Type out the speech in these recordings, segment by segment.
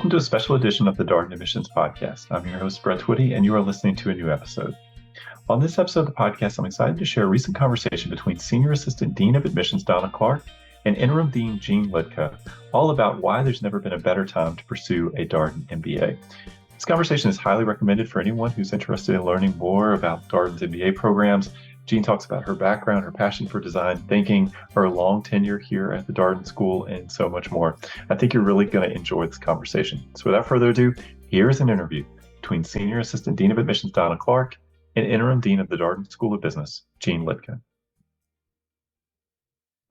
Welcome to a special edition of the Darden Admissions podcast. I'm your host, Brett Twitty, and you are listening to a new episode. On this episode of the podcast, I'm excited to share a recent conversation between Senior Assistant Dean of Admissions, Dawna Clarke, and Interim Dean Jeanne Liedtka, all about why there's never been a better time to pursue a Darden MBA. This conversation is highly recommended for anyone who's interested in learning more about Darden's MBA programs. Jeanne talks about her background, her passion for design thinking, her long tenure here at the Darden School, and so much more. I think you're really going to enjoy this conversation. So without further ado, here's an interview between Senior Assistant Dean of Admissions, Dawna Clarke, and Interim Dean of the Darden School of Business, Jeanne Liedtka.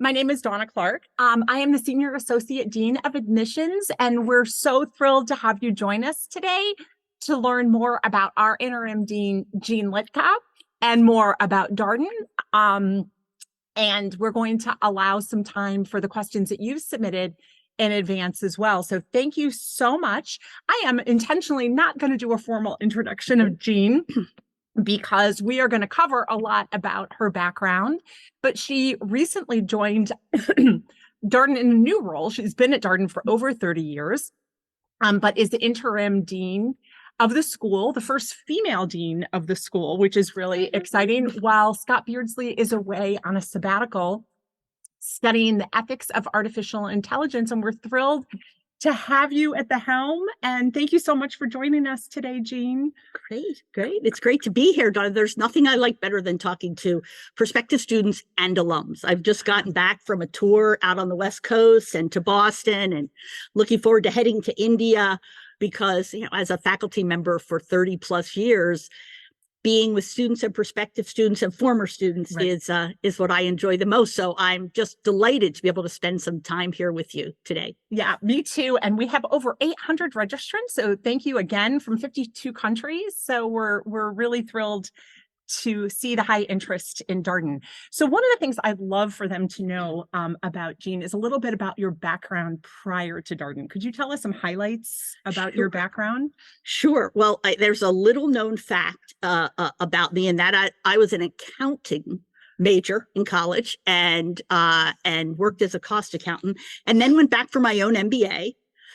My name is Dawna Clarke. I am the Senior Associate Dean of Admissions, and we're so thrilled to have you join us today to learn more about our Interim Dean, Jeanne Liedtka, and more about Darden. And we're going to allow some time for the questions that you've submitted in advance as well. So thank you so much. I am intentionally not going to do a formal introduction of Jeanne because we are going to cover a lot about her background, but she recently joined Darden in a new role. She's been at Darden for over 30 years, but is the interim dean of the school, the first female dean of the school, which is really exciting, while Scott Beardsley is away on a sabbatical studying the ethics of artificial intelligence. And we're thrilled to have you at the helm. And thank you so much for joining us today, Jeanne. Great. It's great to be here, Dawna. There's nothing I like better than talking to prospective students and alums. I've just gotten back from a tour out on the West Coast and to Boston, and looking forward to heading to India because, as a faculty member for 30 plus years, being with students and prospective students and former students is what I enjoy the most. So I'm just delighted to be able to spend some time here with you today. Yeah, me too. And we have over 800 registrants. So thank you again from 52 countries. So we're really thrilled to see the high interest in Darden. So one of the things I'd love for them to know about Jeanne is a little bit about your background prior to Darden. Could you tell us some highlights about your background? Sure. Well, there's a little known fact about me, in that I was an accounting major in college and worked as a cost accountant, and then went back for my own MBA,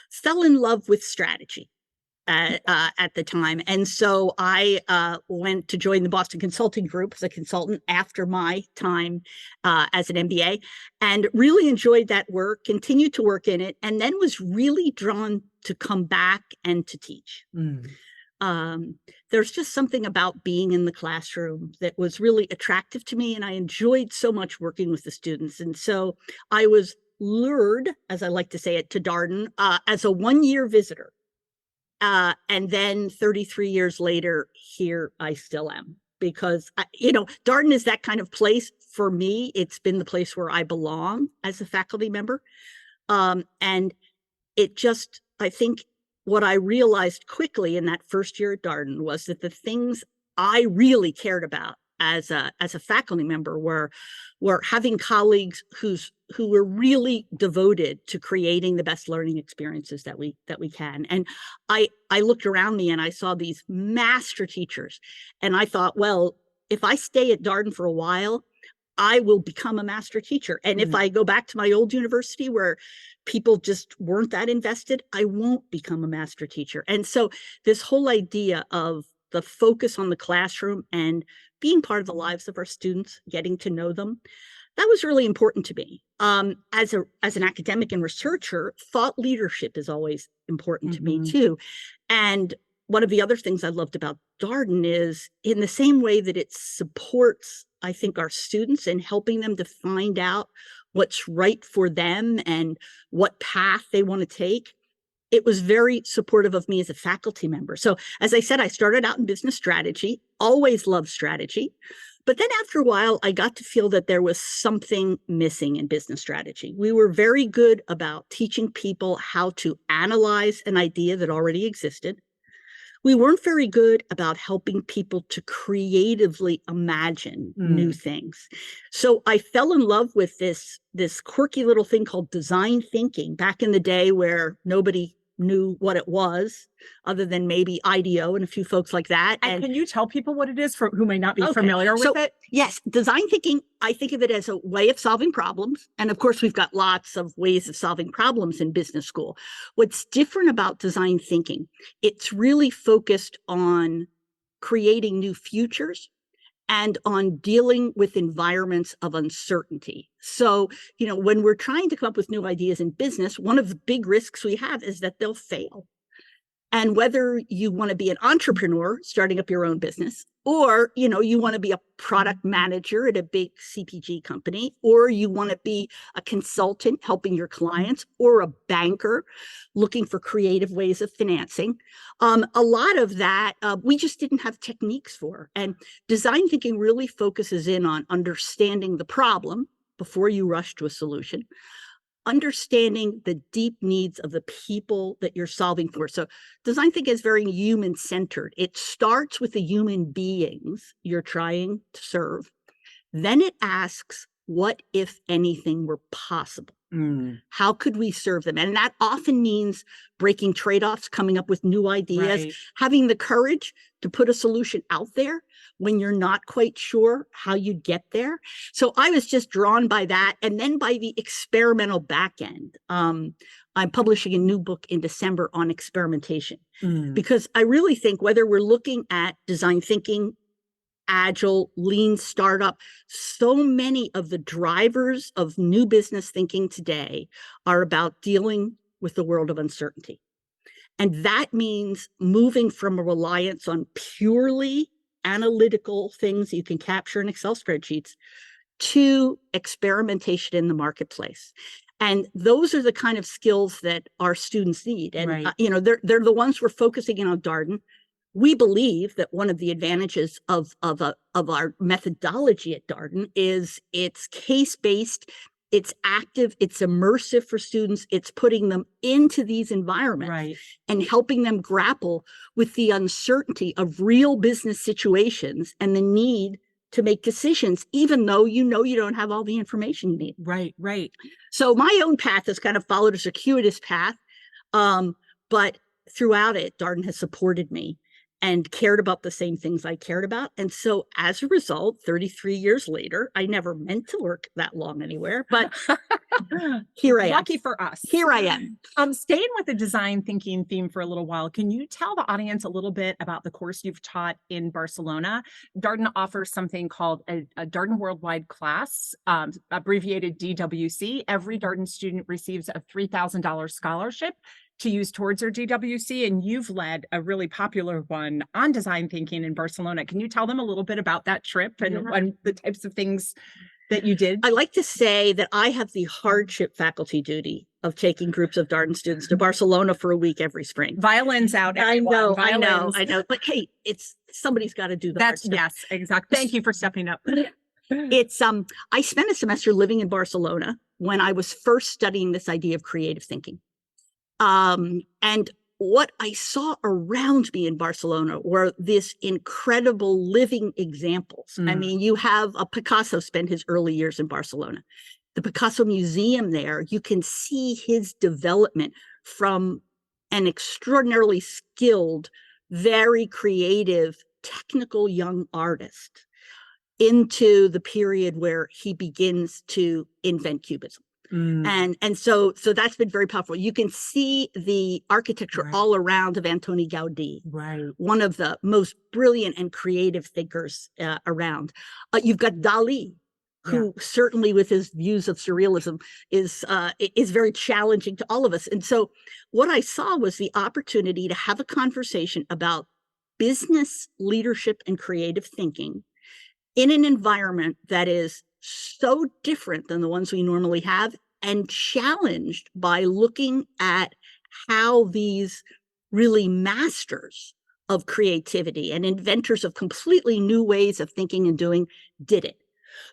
fell in love with strategy at the time. And so I went to join the Boston Consulting Group as a consultant after my time as an MBA, and really enjoyed that work, continued to work in it, and then was really drawn to come back and to teach. There's just something about being in the classroom that was really attractive to me, and I enjoyed so much working with the students. And so I was lured, as I like to say it, to Darden as a one-year visitor. And then 33 years later, here I still am, because, Darden is that kind of place for me. It's been the place where I belong as a faculty member. And it just, I think what I realized quickly in that first year at Darden was that the things I really cared about as a faculty member were having colleagues who were really devoted to creating the best learning experiences that we can. And I looked around me and I saw these master teachers, and I thought, well, if I stay at Darden for a while, I will become a master teacher. And if I go back to my old university where people just weren't that invested, I won't become a master teacher. And so this whole idea of the focus on the classroom and being part of the lives of our students, getting to know them, that was really important to me. As an academic and researcher, thought leadership is always important to me too. And one of the other things I loved about Darden is, in the same way that it supports, I think, our students in helping them to find out what's right for them and what path they want to take, it was very supportive of me as a faculty member. So as I said, I started out in business strategy, always loved strategy. But then after a while, I got to feel that there was something missing in business strategy. We were very good about teaching people how to analyze an idea that already existed. We weren't very good about helping people to creatively imagine new things. So I fell in love with this quirky little thing called design thinking back in the day, where nobody knew what it was, other than maybe IDEO and a few folks like that. And can you tell people what it is for who may not be Okay. familiar with it? Yes, design thinking, I think of it as a way of solving problems. And of course, we've got lots of ways of solving problems in business school. What's different about design thinking, it's really focused on creating new futures and on dealing with environments of uncertainty. So, when we're trying to come up with new ideas in business, one of the big risks we have is that they'll fail. And whether you want to be an entrepreneur starting up your own business, or, you want to be a product manager at a big CPG company, or you want to be a consultant helping your clients, or a banker looking for creative ways of financing. A lot of that we just didn't have techniques for. And design thinking really focuses in on understanding the problem before you rush to a solution, understanding the deep needs of the people that you're solving for. So design thinking is very human-centered. It starts with the human beings you're trying to serve. Then it asks, what if anything were possible? How could we serve them? And that often means breaking trade-offs, coming up with new ideas, having the courage to put a solution out there when you're not quite sure how you'd get there. So I was just drawn by that. And then by the experimental back end. I'm publishing a new book in December on experimentation, because I really think whether we're looking at design thinking, agile, lean startup, so many of the drivers of new business thinking today are about dealing with the world of uncertainty. And that means moving from a reliance on purely analytical things you can capture in Excel spreadsheets to experimentation in the marketplace. And those are the kind of skills that our students need. And, they're the ones we're focusing in on Darden. We believe that one of the advantages of our methodology at Darden is it's case-based, it's active, it's immersive for students, it's putting them into these environments and helping them grapple with the uncertainty of real business situations and the need to make decisions, even though you don't have all the information you need. Right. So my own path has kind of followed a circuitous path, but throughout it, Darden has supported me and cared about the same things I cared about. And so as a result, 33 years later, I never meant to work that long anywhere, but here I am. Lucky for us. Here I am. Staying with the design thinking theme for a little while, can you tell the audience a little bit about the course you've taught in Barcelona? Darden offers something called a Darden Worldwide class, abbreviated DWC. Every Darden student receives a $3,000 scholarship to use towards their DWC, and you've led a really popular one on design thinking in Barcelona. Can you tell them a little bit about that trip and the types of things that you did? I like to say that I have the hardship faculty duty of taking groups of Darden students to Barcelona for a week every spring. Violins out. Everyone. I know. But hey, somebody's got to do the hard stuff. Yes, exactly. Thank you for stepping up. I spent a semester living in Barcelona when I was first studying this idea of creative thinking. And what I saw around me in Barcelona were this incredible living examples. I mean, you have Picasso spent his early years in Barcelona. The Picasso Museum there, you can see his development from an extraordinarily skilled, very creative, technical young artist into the period where he begins to invent Cubism. And so that's been very powerful. You can see the architecture all around of Antoni Gaudí, one of the most brilliant and creative thinkers around. You've got Dalí, who certainly with his views of surrealism is very challenging to all of us. And so what I saw was the opportunity to have a conversation about business leadership and creative thinking in an environment that is so different than the ones we normally have, and challenged by looking at how these really masters of creativity and inventors of completely new ways of thinking and doing did it.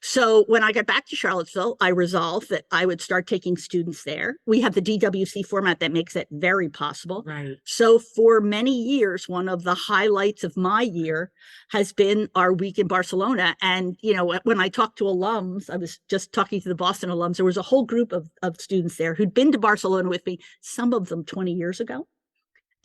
So when I got back to Charlottesville, I resolved that I would start taking students there. We have the DWC format that makes it very possible. So for many years, one of the highlights of my year has been our week in Barcelona. And, when I talk to alums, I was just talking to the Boston alums, there was a whole group of students there who'd been to Barcelona with me, some of them 20 years ago.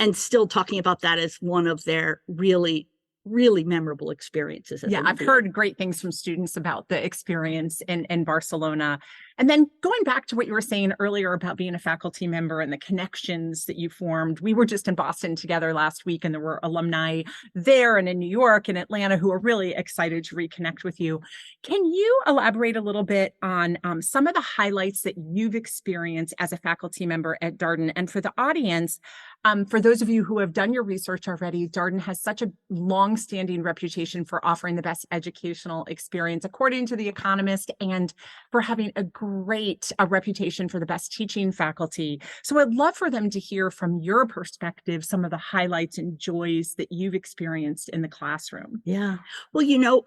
and still talking about that as one of their really memorable experiences. Yeah, I've heard great things from students about the experience in Barcelona. And then going back to what you were saying earlier about being a faculty member and the connections that you formed. We were just in Boston together last week, and there were alumni there and in New York and Atlanta who are really excited to reconnect with you. Can you elaborate a little bit on some of the highlights that you've experienced as a faculty member at Darden? And for the audience, for those of you who have done your research already, Darden has such a long-standing reputation for offering the best educational experience, according to The Economist, and for having a great reputation for the best teaching faculty. So I'd love for them to hear from your perspective some of the highlights and joys that you've experienced in the classroom. Yeah. Well,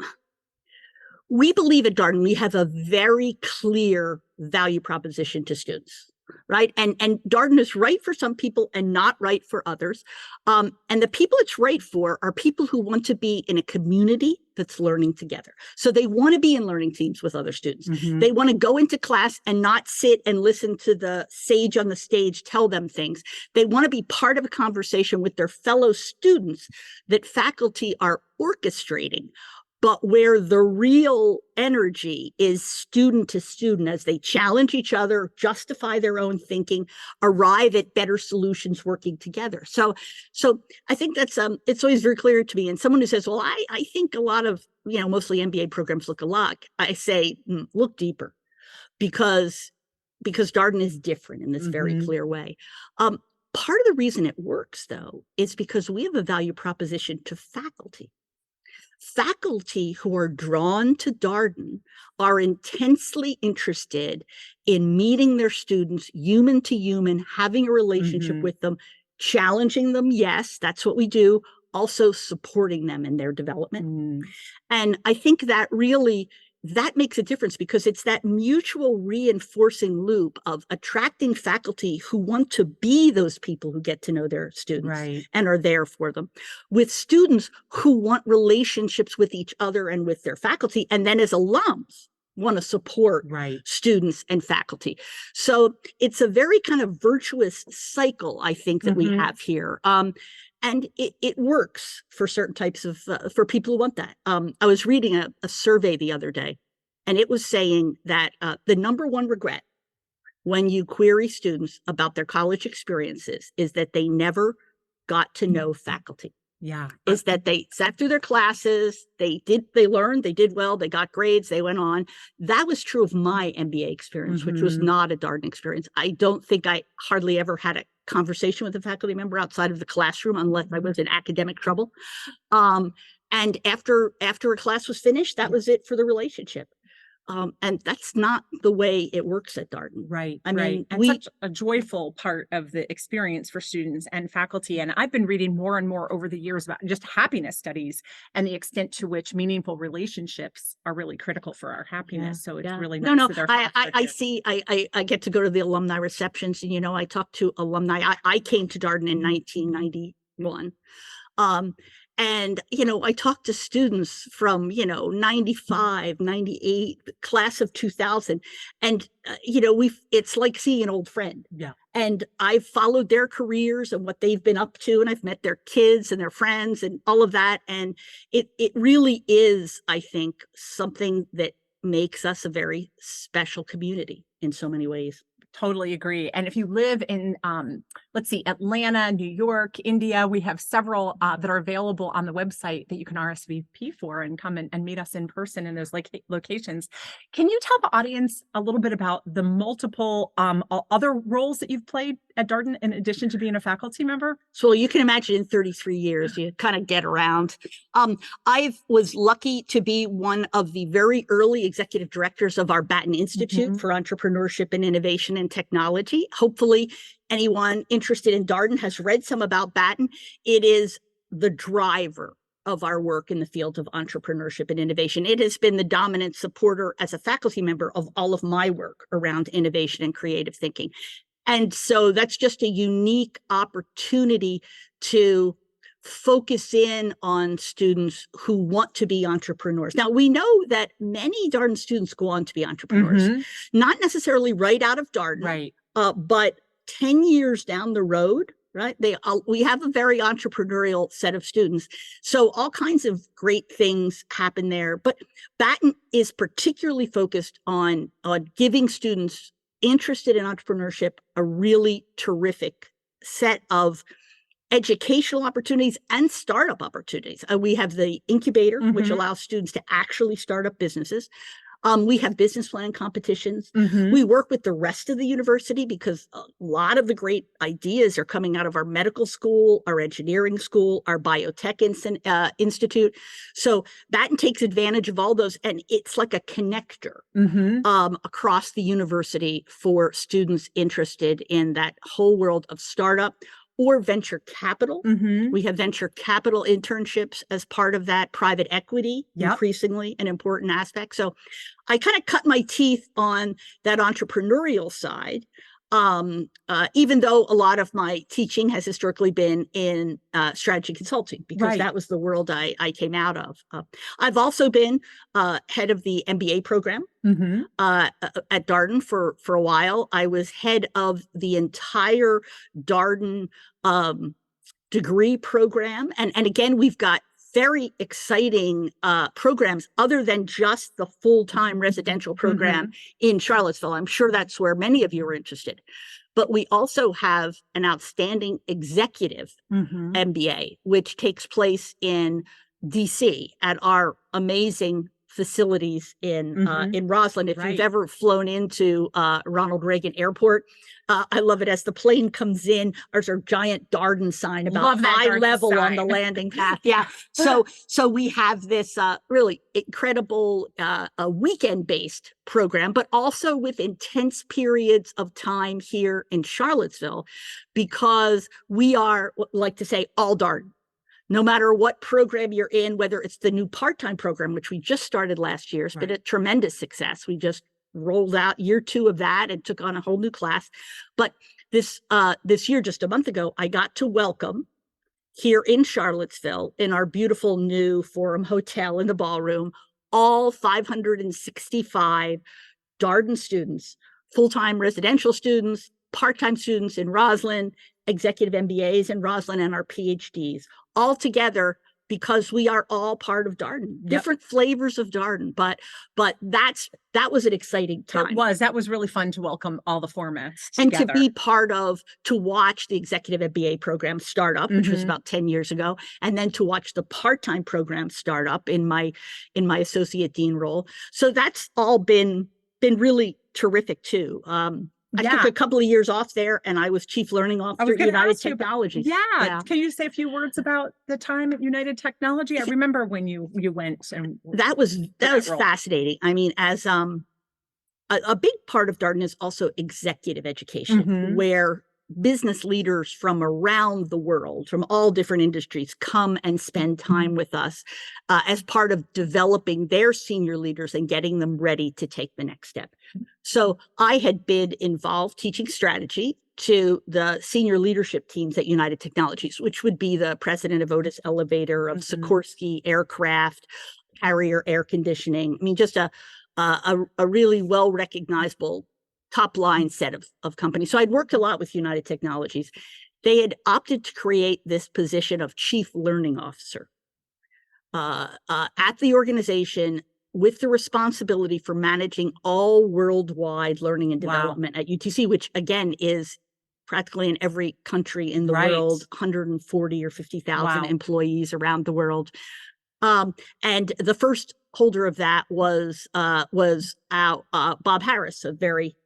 we believe at Darden, we have a very clear value proposition to students. Right. And Darden is right for some people and not right for others. And the people it's right for are people who want to be in a community that's learning together. So they want to be in learning teams with other students. Mm-hmm. They want to go into class and not sit and listen to the sage on the stage tell them things. They want to be part of a conversation with their fellow students that faculty are orchestrating, but where the real energy is student to student as they challenge each other, justify their own thinking, arrive at better solutions working together. So I think that's it's always very clear to me. And someone who says, well, I think a lot of, mostly MBA programs look alike. I say, look deeper, because Darden is different in this very clear way. Part of the reason it works, though, is because we have a value proposition to faculty. Faculty who are drawn to Darden are intensely interested in meeting their students human to human, having a relationship with them, challenging them. Yes, that's what we do. Also supporting them in their development. And I think that that makes a difference, because it's that mutual reinforcing loop of attracting faculty who want to be those people who get to know their students and are there for them, with students who want relationships with each other and with their faculty, and then as alums want to support students and faculty. So it's a very kind of virtuous cycle, I think, that we have here. And it works for certain types of, for people who want that. I was reading a survey the other day, and it was saying that the number one regret when you query students about their college experiences is that they never got to know faculty. Yeah. Is that they sat through their classes, they learned, they did well, they got grades, they went on. That was true of my MBA experience, which was not a Darden experience. I don't think I hardly ever had a conversation with a faculty member outside of the classroom, unless I was in academic trouble. And after a class was finished, that was it for the relationship. And that's not the way it works at Darden. Right. I mean, and such a joyful part of the experience for students and faculty. And I've been reading more and more over the years about just happiness studies and the extent to which meaningful relationships are really critical for our happiness. So it's really nice. No, I see. I get to go to the alumni receptions, and I talk to alumni. I came to Darden in 1991. And, I talked to students from, 95, 98, class of 2000. And, it's like seeing an old friend. Yeah. And I've followed their careers and what they've been up to. And I've met their kids and their friends and all of that. And it really is, I think, something that makes us a very special community in so many ways. Totally agree. And if you live in, Atlanta, New York, India, we have several that are available on the website that you can RSVP for and come and meet us in person in those locations. Can you tell the audience a little bit about the multiple other roles that you've played at Darden in addition to being a faculty member? So you can imagine in 33 years, you kind of get around. I was lucky to be one of the very early executive directors of our Batten Institute for Entrepreneurship and Innovation and Technology. Hopefully anyone interested in Darden has read some about Batten. It is the driver of our work in the field of entrepreneurship and innovation. It has been the dominant supporter as a faculty member of all of my work around innovation and creative thinking. And so that's just a unique opportunity to focus in on students who want to be entrepreneurs. Now, we know that many Darden students go on to be entrepreneurs, not necessarily right out of Darden, but 10 years down the road, right? We have a very entrepreneurial set of students. So all kinds of great things happen there. But Batten is particularly focused on giving students interested in entrepreneurship a really terrific set of educational opportunities and startup opportunities. We have the incubator, which allows students to actually start up businesses. We have business plan competitions. We work with the rest of the university because a lot of the great ideas are coming out of our medical school, our engineering school, our biotech institute. So Batten takes advantage of all those, and it's like a connector across the university for students interested in that whole world of startup or venture capital. We have venture capital internships as part of that, private equity, increasingly an important aspect. So I kind of cut my teeth on that entrepreneurial side, even though a lot of my teaching has historically been in strategy consulting, because that was the world I came out of. I've also been head of the MBA program at Darden for a while. I was head of the entire Darden degree program. And again, we've got very exciting programs other than just the full-time residential program in Charlottesville. I'm sure that's where many of you are interested. But we also have an outstanding executive MBA, which takes place in DC at our amazing facilities in Roslyn. If you've ever flown into Ronald Reagan Airport, I love it. As the plane comes in, there's a giant Darden sign about high level on the landing path. So we have this really incredible weekend-based program, but also with intense periods of time here in Charlottesville, because we are, like to say, all Darden. No matter what program you're in, whether it's the new part-time program, which we just started last year, it's been a tremendous success. We just rolled out year 2 of that and took on a whole new class. But this year, just a month ago, I got to welcome here in Charlottesville, in our beautiful new Forum Hotel in the ballroom, all 565 Darden students, full-time residential students, part-time students in Roslyn, executive MBAs in Roslyn, and our PhDs, all together, because we are all part of Darden, different flavors of Darden, but that was an exciting time. That was really fun to welcome all the formats and together. To be part of, to watch the executive MBA program start up, which was about 10 years ago, and then to watch the part-time program start up in my associate dean role. So that's all been really terrific too. I took a couple of years off there, and I was chief learning officer at United Technologies. Can you say a few words about the time at United Technology? I remember when you went, and that was fascinating. I mean, as a big part of Darden is also executive education, where business leaders from around the world, from all different industries, come and spend time with us as part of developing their senior leaders and getting them ready to take the next step. So I had been involved teaching strategy to the senior leadership teams at United Technologies, which would be the president of Otis Elevator, of Sikorsky Aircraft, Carrier Air Conditioning. I mean, just a really well-recognizable top-line set of companies. So I'd worked a lot with United Technologies. They had opted to create this position of chief learning officer at the organization, with the responsibility for managing all worldwide learning and development at UTC, which again is practically in every country in the world, 140 or 50,000 employees around the world. And the first holder of that was Bob Harris, a very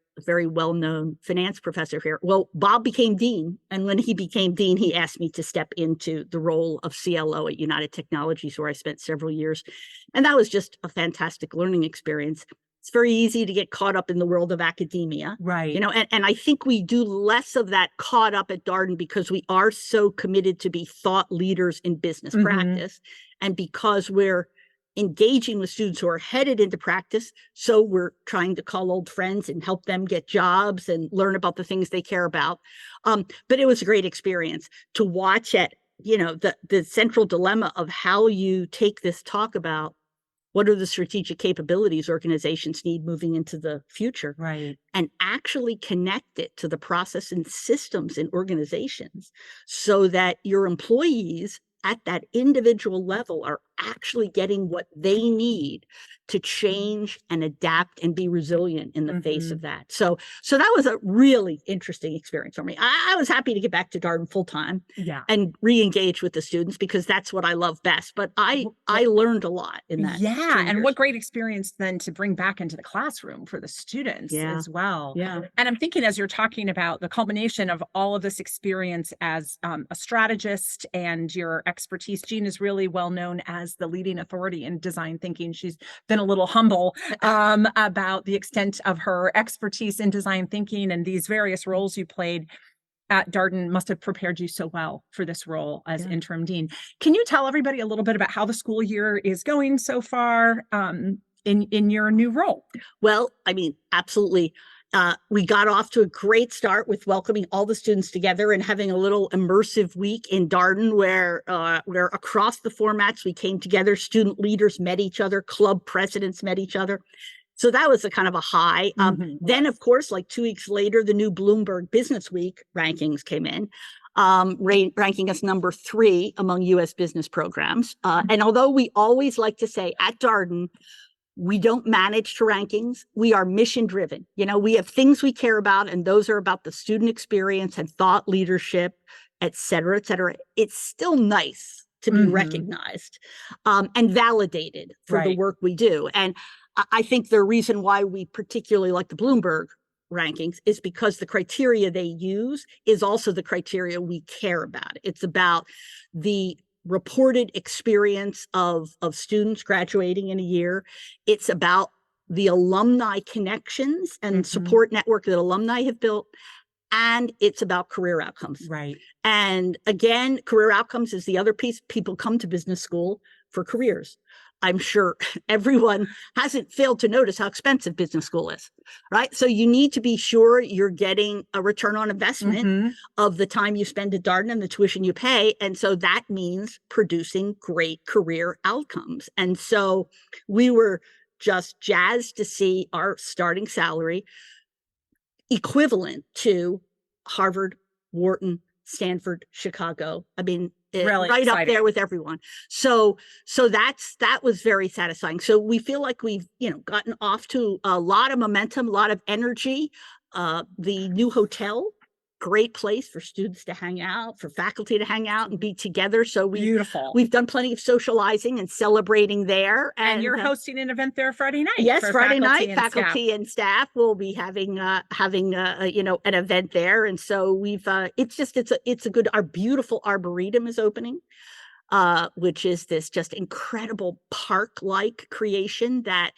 well-known finance professor here. Well, Bob became dean, and when he became dean, he asked me to step into the role of CLO at United Technologies, where I spent several years. And that was just a fantastic learning experience. It's very easy to get caught up in the world of academia. You know, and I think we do less of that caught up at Darden because we are so committed to be thought leaders in business practice. And because we're engaging with students who are headed into practice, so we're trying to call old friends and help them get jobs and learn about the things they care about. But it was a great experience to watch it, you know, the central dilemma of how you take this talk about what are the strategic capabilities organizations need moving into the future? Right. And actually connect it to the process and systems in organizations so that your employees at that individual level are actually getting what they need to change and adapt and be resilient in the face of that. So that was a really interesting experience for me. I was happy to get back to Darden full time and re-engage with the students because that's what I love best. But I learned a lot in that. Yeah. And what great experience then to bring back into the classroom for the students as well. Yeah. And I'm thinking as you're talking about the culmination of all of this experience as a strategist and your expertise, Jeanne is really well known as the leading authority in design thinking. She's been a little humble about the extent of her expertise in design thinking, and these various roles you played at Darden must have prepared you so well for this role as interim dean. Can you tell everybody a little bit about how the school year is going so far in your new role? Well, I mean, absolutely. We got off to a great start with welcoming all the students together and having a little immersive week in Darden where across the formats we came together, student leaders met each other, club presidents met each other. So that was a kind of a high. Then, of course, like 2 weeks later, the new Bloomberg Business Week rankings came in, ranking us number 3 among U.S. business programs. And although we always like to say at Darden, we don't manage to rankings. We are mission driven. You know, we have things we care about, and those are about the student experience and thought leadership, et cetera, et cetera. It's still nice to be recognized and validated for the work we do. And I think the reason why we particularly like the Bloomberg rankings is because the criteria they use is also the criteria we care about. It's about the reported experience of students graduating in a year. It's about the alumni connections and support network that alumni have built. And it's about career outcomes. Right. And again, career outcomes is the other piece. People come to business school for careers. I'm sure everyone hasn't failed to notice how expensive business school is, right? So you need to be sure you're getting a return on investment of the time you spend at Darden and the tuition you pay. And so that means producing great career outcomes. And so we were just jazzed to see our starting salary equivalent to Harvard, Wharton, Stanford, Chicago. I mean, really right exciting. Up there with everyone. So that was very satisfying. So we feel like we've, gotten off to a lot of momentum, a lot of energy. The new hotel, great place for students to hang out, for faculty to hang out and be together. So we've done plenty of socializing and celebrating there. And you're hosting an event there Friday night. Yes, Friday night, faculty and staff will be having an event there. And so it's a good, our beautiful Arboretum is opening, which is this just incredible park-like creation that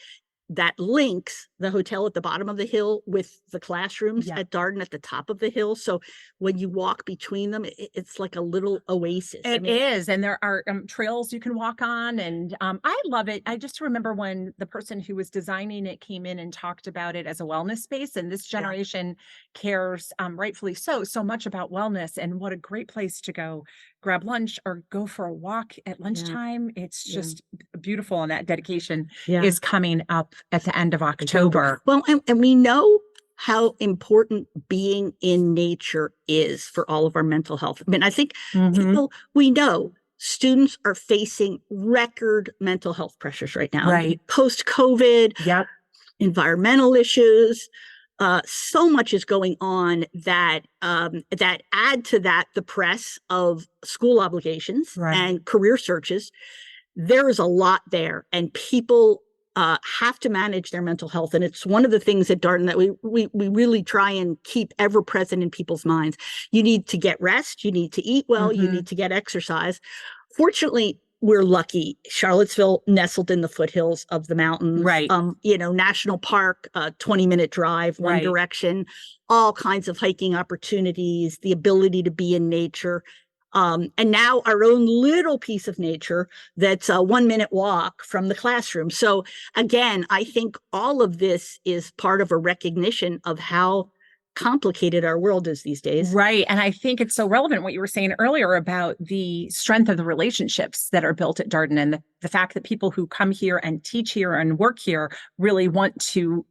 links the hotel at the bottom of the hill with the classrooms at Darden at the top of the hill. So when you walk between them, it's like a little oasis. It is. And there are trails you can walk on. And I love it. I just remember when the person who was designing it came in and talked about it as a wellness space. And this generation cares, rightfully so much about wellness, and what a great place to go grab lunch or go for a walk at lunchtime. It's just beautiful. And that dedication is coming up at the end of October. Well, and we know how important being in nature is for all of our mental health. I mean, I think we know students are facing record mental health pressures right now. Right. Post-COVID, environmental issues. So much is going on that add to that the press of school obligations and career searches. There is a lot there, and people have to manage their mental health. And it's one of the things at Darden that we really try and keep ever present in people's minds. You need to get rest. You need to eat well. You need to get exercise. Fortunately, we're lucky. Charlottesville nestled in the foothills of the mountains, national park, 20-minute drive, one direction, all kinds of hiking opportunities, the ability to be in nature. And now our own little piece of nature that's a 1-minute walk from the classroom. So again, I think all of this is part of a recognition of how complicated our world is these days. Right. And I think it's so relevant what you were saying earlier about the strength of the relationships that are built at Darden, and the fact that people who come here and teach here and work here really want to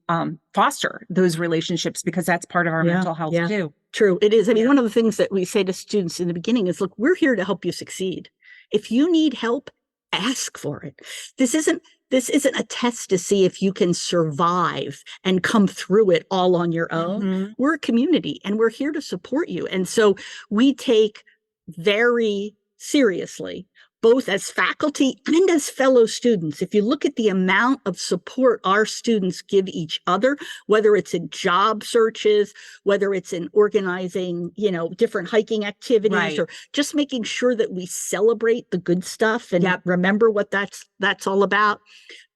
foster those relationships, because that's part of our mental health too. True. It is. I mean, one of the things that we say to students in the beginning is, look, we're here to help you succeed. If you need help, ask for it. This isn't a test to see if you can survive and come through it all on your own. Mm-hmm. We're a community and we're here to support you. And so we take very seriously, both as faculty and as fellow students. If you look at the amount of support our students give each other, whether it's in job searches, whether it's in organizing, different hiking activities, or just making sure that we celebrate the good stuff and remember what that's all about.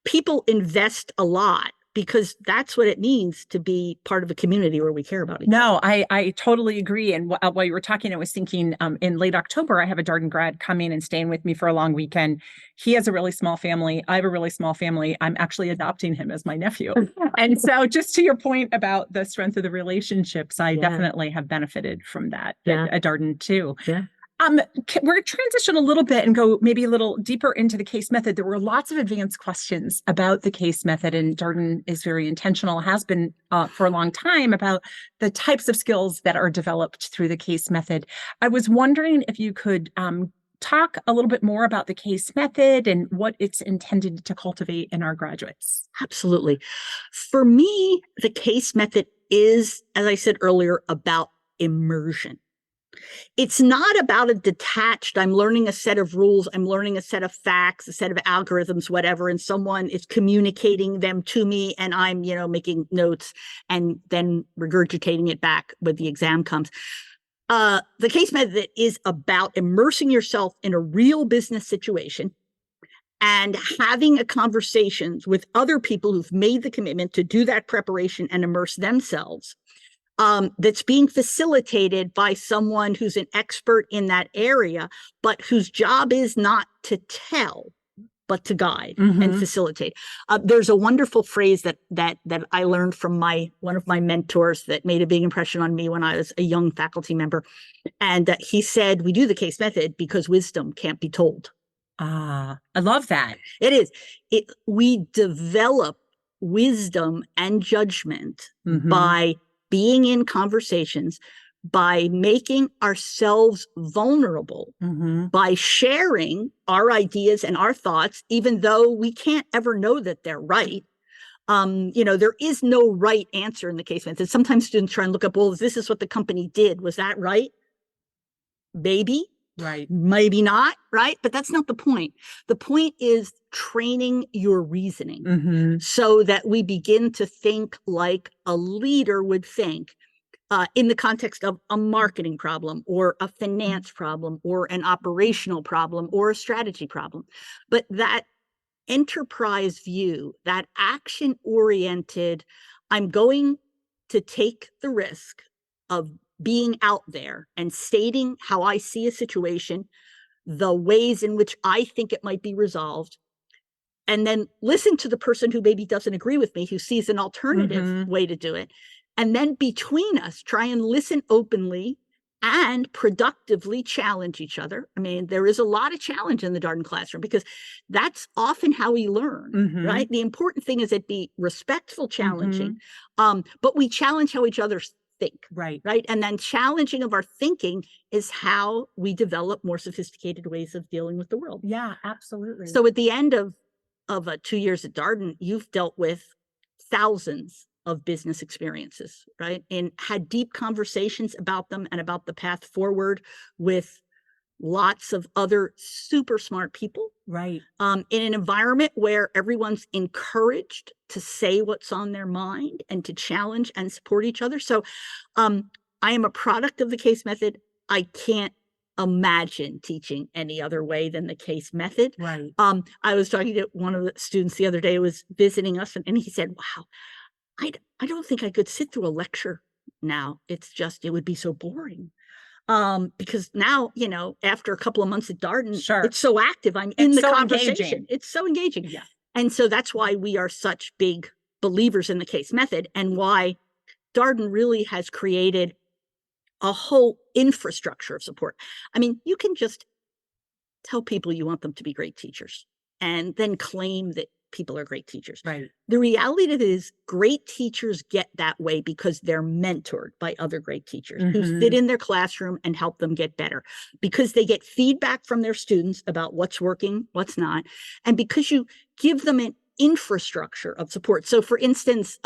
People invest a lot, because that's what it means to be part of a community where we care about each other. No, I totally agree. And while you were talking, I was thinking in late October, I have a Darden grad coming and staying with me for a long weekend. He has a really small family. I have a really small family. I'm actually adopting him as my nephew. And so just to your point about the strength of the relationships, I definitely have benefited from that at Darden too. Yeah. We're going to transition a little bit and go maybe a little deeper into the case method. There were lots of advanced questions about the case method, and Darden is very intentional, has been for a long time, about the types of skills that are developed through the case method. I was wondering if you could talk a little bit more about the case method and what it's intended to cultivate in our graduates. Absolutely. For me, the case method is, as I said earlier, about immersion. It's not about a detached, I'm learning a set of rules, I'm learning a set of facts, a set of algorithms, whatever, and someone is communicating them to me and I'm, making notes and then regurgitating it back when the exam comes. The case method is about immersing yourself in a real business situation and having a conversation with other people who've made the commitment to do that preparation and immerse themselves. That's being facilitated by someone who's an expert in that area, but whose job is not to tell, but to guide and facilitate. There's a wonderful phrase that I learned from one of my mentors that made a big impression on me when I was a young faculty member. And he said, we do the case method because wisdom can't be told. I love that. It is. We develop wisdom and judgment by being in conversations, by making ourselves vulnerable, by sharing our ideas and our thoughts, even though we can't ever know that they're right. There is no right answer in the case method. Sometimes students try and look up, well, this is what the company did. Was that right? Maybe. Right. Maybe not, right? But that's not the point. The point is training your reasoning so that we begin to think like a leader would think in the context of a marketing problem or a finance problem or an operational problem or a strategy problem. But that enterprise view, that action-oriented, I'm going to take the risk of being out there and stating how I see a situation, the ways in which I think it might be resolved, and then listen to the person who maybe doesn't agree with me, who sees an alternative way to do it. And then between us, try and listen openly and productively challenge each other. I mean, there is a lot of challenge in the Darden classroom because that's often how we learn, right? The important thing is it be respectful, challenging, but we challenge how each other think, right? And then challenging of our thinking is how we develop more sophisticated ways of dealing with the world. Yeah, absolutely. So at the end of 2 years at Darden, you've dealt with thousands of business experiences, right? And had deep conversations about them and about the path forward with lots of other super smart people, right? In an environment where everyone's encouraged to say what's on their mind and to challenge and support each other. So I am a product of the case method. I can't imagine teaching any other way than the case method. Right. I was talking to one of the students the other day who was visiting us, and he said, wow, I don't think I could sit through a lecture now. It would be so boring. Because now, after a couple of months at Darden, it's so active. I'm in the conversation. Engaging. It's so engaging. Yeah. And so that's why we are such big believers in the case method, and why Darden really has created a whole infrastructure of support. I mean, you can just tell people you want them to be great teachers and then claim that people are great teachers. Right. The reality of it is great teachers get that way because they're mentored by other great teachers who sit in their classroom and help them get better, because they get feedback from their students about what's working, what's not, and because you give them an infrastructure of support. So for instance,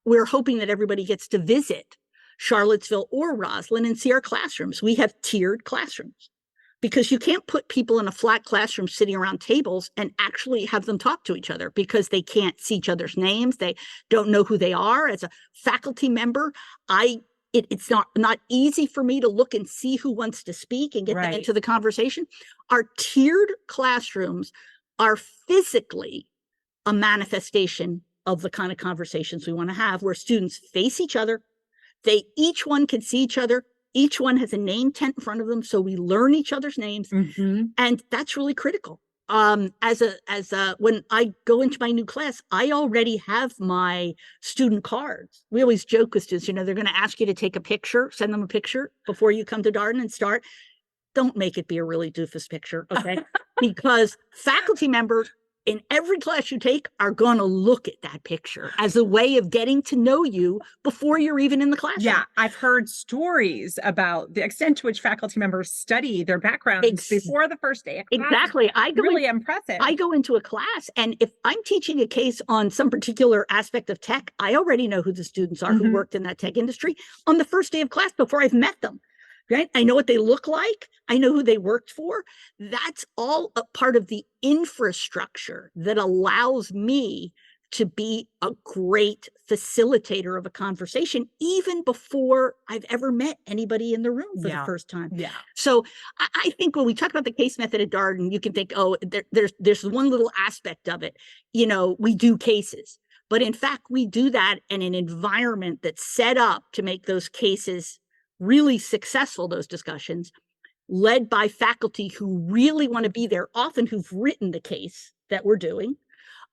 we're hoping that everybody gets to visit Charlottesville or Roslyn and see our classrooms. We have tiered classrooms, because you can't put people in a flat classroom sitting around tables and actually have them talk to each other, because they can't see each other's names. They don't know who they are. As a faculty member, it's not easy for me to look and see who wants to speak and get them into the conversation. Our tiered classrooms are physically a manifestation of the kind of conversations we want to have, where students face each other. Each one can see each other. Each one has a name tent in front of them, so we learn each other's names, and that's really critical. When I go into my new class, I already have my student cards. We always joke with students, they're going to ask you to take a picture, send them a picture before you come to Darden and start. Don't make it be a really doofus picture, okay? Because faculty members in every class you take are going to look at that picture as a way of getting to know you before you're even in the classroom. Yeah, I've heard stories about the extent to which faculty members study their backgrounds before the first day of class. Exactly. Impressive. I go into a class, and if I'm teaching a case on some particular aspect of tech, I already know who the students are who worked in that tech industry on the first day of class before I've met them. Right? I know what they look like. I know who they worked for. That's all a part of the infrastructure that allows me to be a great facilitator of a conversation, even before I've ever met anybody in the room for the first time. Yeah. So I think when we talk about the case method at Darden, you can think, oh, there's one little aspect of it. We do cases. But in fact, we do that in an environment that's set up to make those cases really successful, those discussions, led by faculty who really want to be there, often who've written the case that we're doing.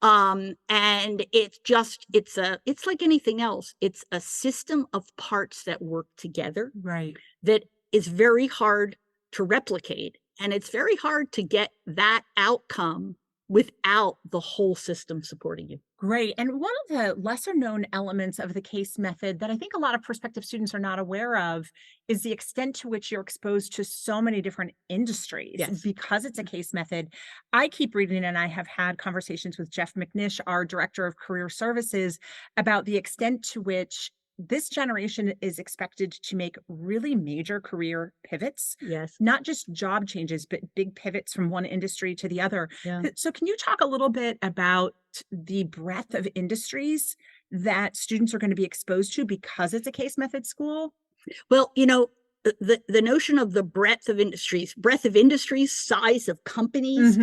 And it's like anything else. It's a system of parts that work together. Right. That is very hard to replicate. And it's very hard to get that outcome without the whole system supporting you. Great. And one of the lesser known elements of the case method that I think a lot of prospective students are not aware of is the extent to which you're exposed to so many different industries. Yes. Because it's a case method. I keep reading, and I have had conversations with Jeff McNish, our director of career services, about the extent to which this generation is expected to make really major career pivots. Yes. Not just job changes, but big pivots from one industry to the other. Yeah. So can you talk a little bit about the breadth of industries that students are going to be exposed to because it's a case method school? Well, the notion of the breadth of industries, size of companies,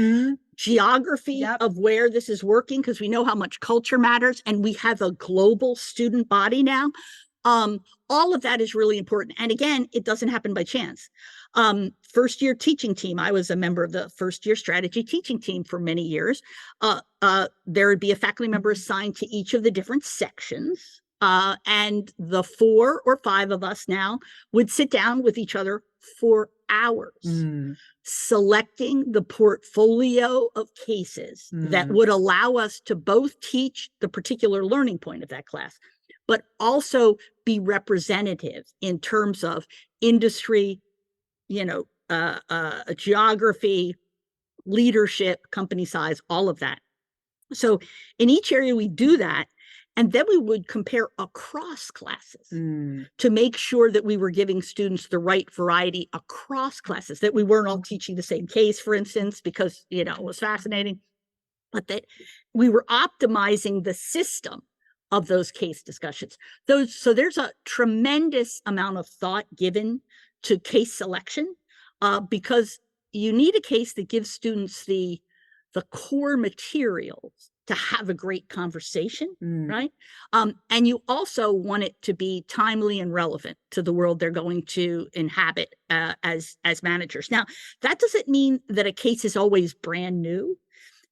geography of where this is working, because we know how much culture matters, and we have a global student body now. All of that is really important. And again, it doesn't happen by chance. First year teaching team, I was a member of the first year strategy teaching team for many years. There would be a faculty member assigned to each of the different sections. And the 4 or 5 of us now would sit down with each other for hours, selecting the portfolio of cases that would allow us to both teach the particular learning point of that class, but also be representative in terms of industry, geography, leadership, company size, all of that. So in each area we do that. And then we would compare across classes to make sure that we were giving students the right variety across classes, that we weren't all teaching the same case, for instance, because, it was fascinating, but that we were optimizing the system of those case discussions. So there's a tremendous amount of thought given to case selection because you need a case that gives students the core materials to have a great conversation, right? And you also want it to be timely and relevant to the world they're going to inhabit as managers. Now, that doesn't mean that a case is always brand new.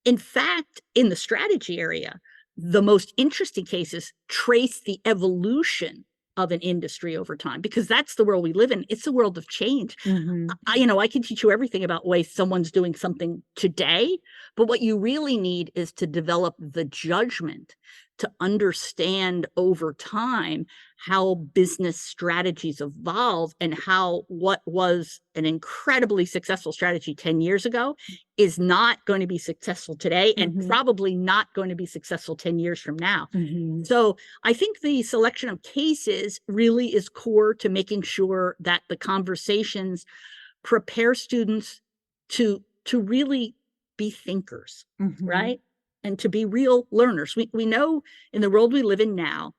In fact, in the strategy area, the most interesting cases trace the evolution of an industry over time, because that's the world we live in. It's a world of change. I can teach you everything about ways someone's doing something today, but what you really need is to develop the judgment to understand over time how business strategies evolve, and how what was an incredibly successful strategy 10 years ago is not going to be successful today, and probably not going to be successful 10 years from now. So I think the selection of cases really is core to making sure that the conversations prepare students to really be thinkers, right? And to be real learners. We know in the world we live in now,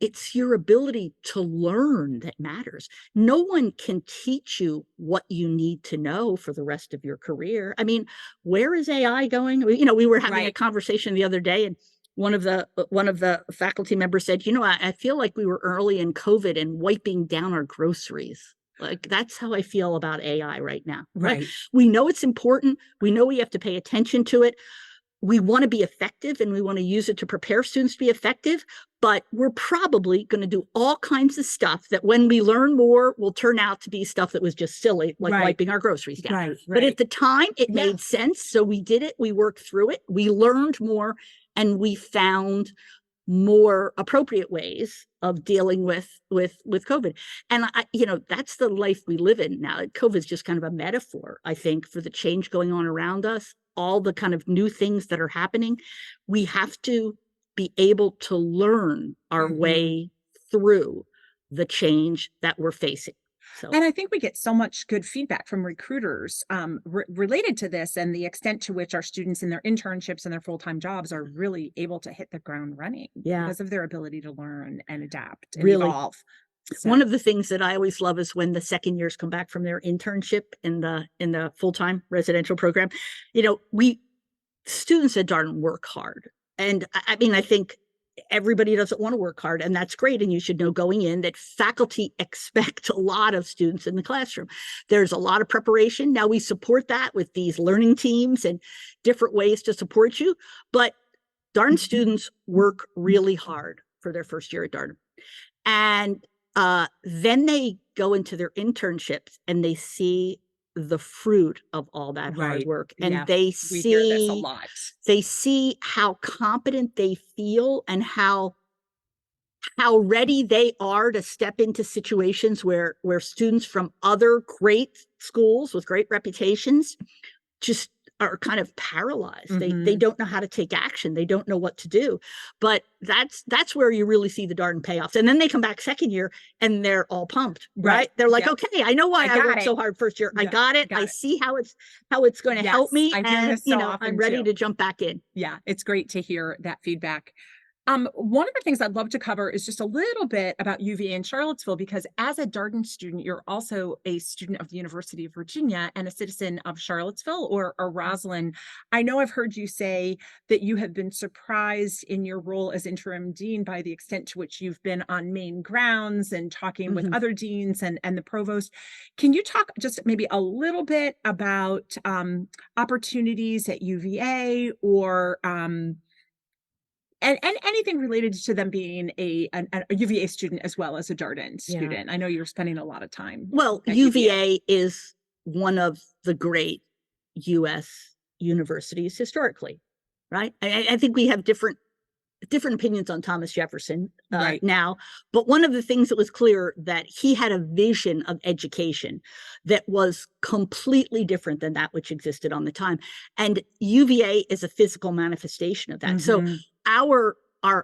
it's your ability to learn that matters. No one can teach you what you need to know for the rest of your career. I mean, where is AI going? We were having a conversation the other day, and one of the faculty members said, I feel like we were early in COVID and wiping down our groceries. Like, that's how I feel about AI right now. Right? We know it's important. We know we have to pay attention to it. We want to be effective, and we want to use it to prepare students to be effective, but we're probably going to do all kinds of stuff that when we learn more will turn out to be stuff that was just silly, like wiping our groceries down. But at the time, it made sense. So we did it. We worked through it. We learned more, and we found more appropriate ways of dealing with COVID. And that's the life we live in now. COVID is just kind of a metaphor, I think, for the change going on around us, all the kind of new things that are happening. We have to be able to learn our way through the change that we're facing. So. And I think we get so much good feedback from recruiters related to this, and the extent to which our students in their internships and their full-time jobs are really able to hit the ground running because of their ability to learn and adapt and evolve. So. One of the things that I always love is when the second years come back from their internship in the full-time residential program. We students at Darden work hard. And I mean, I think everybody doesn't want to work hard, and that's great. And you should know going in that faculty expect a lot of students in the classroom. There's a lot of preparation. Now we support that with these learning teams and different ways to support you. But Darden students work really hard for their first year at Darden. And then they go into their internships and they see the fruit of all that hard work, and they hear this a lot. They see how competent they feel and how ready they are to step into situations where students from other great schools with great reputations just are kind of paralyzed. They don't know how to take action. They don't know what to do. But that's where you really see the Darden payoffs. And then they come back second year and they're all pumped, right? They're like, okay, I know why I worked so hard first year. I got it. I see how it's going to help me. And I'm ready to jump back in. Yeah, it's great to hear that feedback. One of the things I'd love to cover is just a little bit about UVA and Charlottesville, because as a Darden student, you're also a student of the University of Virginia and a citizen of Charlottesville or Roslyn. I know I've heard you say that you have been surprised in your role as interim dean by the extent to which you've been on main grounds and talking with other deans and the provost. Can you talk just maybe a little bit about opportunities at UVA or and anything related to them being a UVA student as well as a Darden student? I know you're spending a lot of time. Well, UVA is one of the great U.S. universities historically, right? I think we have different opinions on Thomas Jefferson now, but one of the things that was clear that he had a vision of education that was completely different than that which existed on the time. And UVA is a physical manifestation of that. So our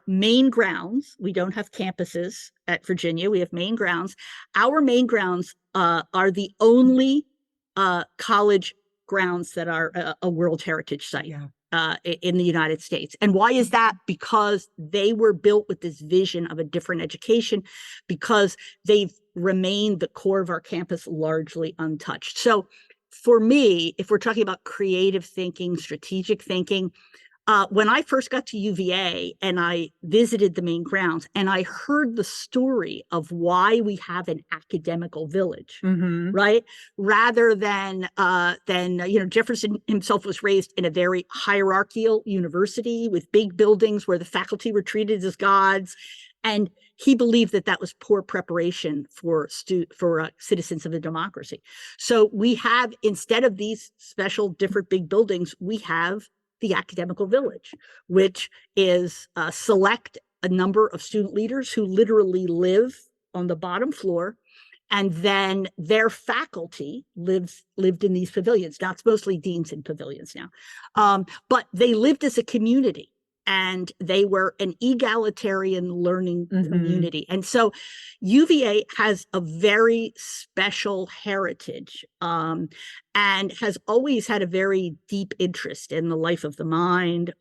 main grounds, we don't have campuses at Virginia, we have main grounds. Our main grounds are the only college grounds that are a World Heritage Site. In the United States. And why is that? Because they were built with this vision of a different education, because they've remained the core of our campus largely untouched. So for me, if we're talking about creative thinking, strategic thinking, when I first got to UVA and I visited the main grounds and I heard the story of why we have an academical village, right? Rather than Jefferson himself was raised in a very hierarchical university with big buildings where the faculty were treated as gods. And he believed that that was poor preparation for citizens of a democracy. So we have, instead of these special different big buildings, we have the academical village, which is select a number of student leaders who literally live on the bottom floor. And then their faculty lived in these pavilions. Now it's mostly deans in pavilions now. But they lived as a community, and they were an egalitarian learning community. And so UVA has a very special heritage, and has always had a very deep interest in the life of the mind.